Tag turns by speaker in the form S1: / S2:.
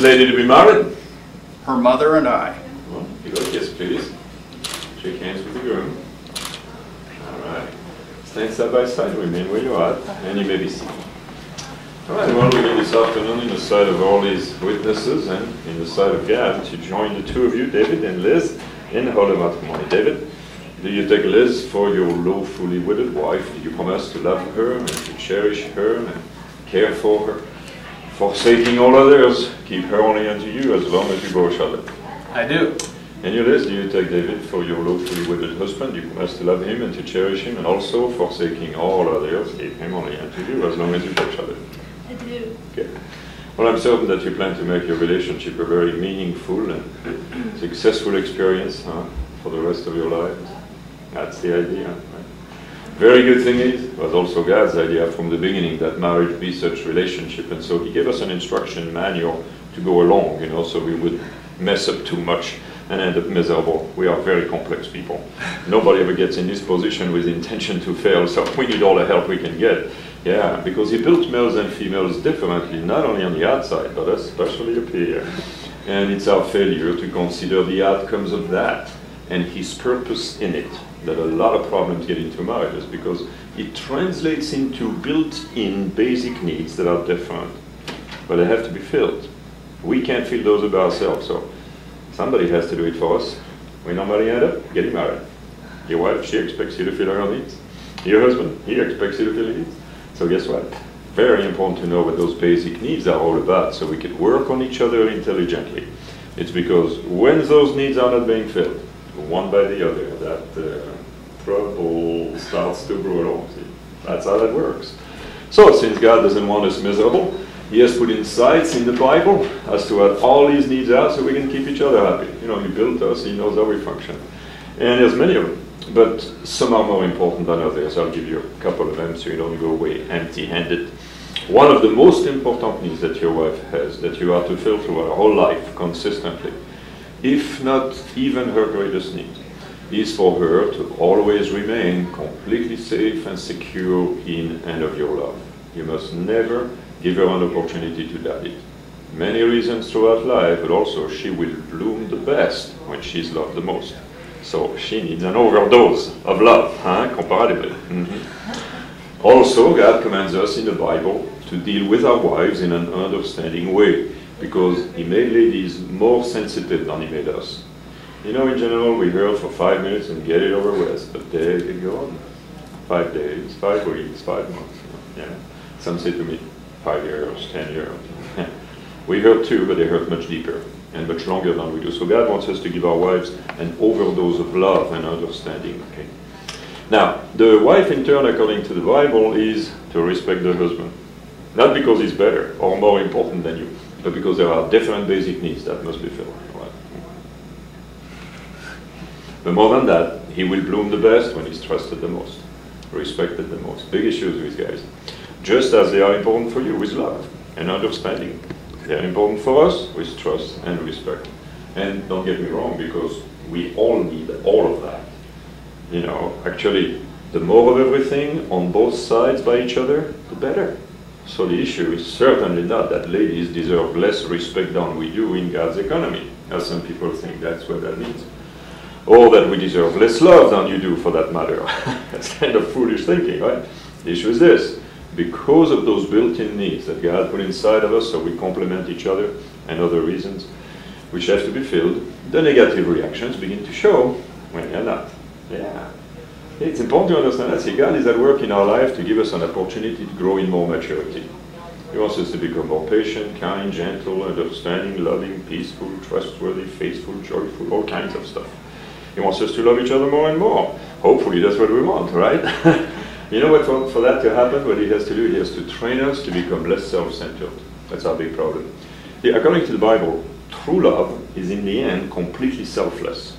S1: lady to be married?
S2: Her mother and I.
S1: Well, you go kiss, please. Shake hands with the groom. All right. Stand side by side, remain where you are, and you may be seated. All right, well, we meet this afternoon in the sight of all these witnesses and in the sight of God to join the two of you, David and Liz, in holy matrimony. David, do you take Liz for your lawfully wedded wife? Do you promise to love her and to cherish her and care for her, forsaking all others, keep her only unto you as long as you both shall live?
S2: I do.
S1: And you, Liz, do you take David for your lawfully wedded husband? Do you promise to love him and to cherish him, and also forsaking all others, keep him only unto you as long as you both shall live?
S3: I do.
S1: Okay. Well, I'm certain that you plan to make your relationship a very meaningful and successful experience for the rest of your lives. That's the idea. Right? Very good thing is, it was also God's idea from the beginning that marriage be such relationship, and so He gave us an instruction manual to go along, so we would mess up too much and end up miserable. We are very complex people. Nobody ever gets in this position with intention to fail, so we need all the help we can get. Yeah, because He built males and females differently, not only on the outside, but especially up here. And it's our failure to consider the outcomes of that and His purpose in it that a lot of problems get into marriages, because it translates into built-in basic needs that are different, but they have to be filled. We can't fill those by ourselves, so somebody has to do it for us. We normally end up getting married. Your wife, she expects you to fill her needs. Your husband, he expects you to fill his needs. So guess what? Very important to know what those basic needs are all about so we can work on each other intelligently. It's because when those needs are not being filled, one by the other, that trouble starts to brew along. See? That's how that works. So since God doesn't want us miserable, He has put insights in the Bible as to what all these needs are so we can keep each other happy. He built us, He knows how we function. And there's many of them. But some are more important than others. I'll give you a couple of them so you don't go away empty-handed. One of the most important needs that your wife has, that you are to fill through her whole life consistently, if not even her greatest need, is for her to always remain completely safe and secure in and of your love. You must never give her an opportunity to doubt it. Many reasons throughout life, but also she will bloom the best when she's loved the most. So she needs an overdose of love, comparatively. Also, God commands us in the Bible to deal with our wives in an understanding way, because He made ladies more sensitive than He made us. In general, we hear for 5 minutes and get it over with, but they go on. 5 days, 5 weeks, 5 months. Some say to me, 5 years, 10 years. We hurt too, but they hurt much deeper and much longer than we do. So God wants us to give our wives an overdose of love and understanding. Okay. Now, the wife in turn, according to the Bible, is to respect the husband. Not because he's better or more important than you, but because there are different basic needs that must be filled. Right? But more than that, he will bloom the best when he's trusted the most, respected the most. Big issues with guys. Just as they are important for you with love and understanding. They are important for us with trust and respect. And don't get me wrong, because we all need all of that. Actually, the more of everything on both sides by each other, the better. So the issue is certainly not that ladies deserve less respect than we do in God's economy, as some people think that's what that means. Or that we deserve less love than you do, for that matter. That's kind of foolish thinking, right? The issue is this. Because of those built-in needs that God put inside of us so we complement each other and other reasons which have to be filled, the negative reactions begin to show when they're not. Yeah. It's important to understand that. See, God is at work in our life to give us an opportunity to grow in more maturity. He wants us to become more patient, kind, gentle, understanding, loving, peaceful, trustworthy, faithful, joyful, all kinds of stuff. He wants us to love each other more and more. Hopefully that's what we want, right? You know what, for that to happen, what He has to do, He has to train us to become less self-centered. That's our big problem. According to the Bible, true love is in the end completely selfless.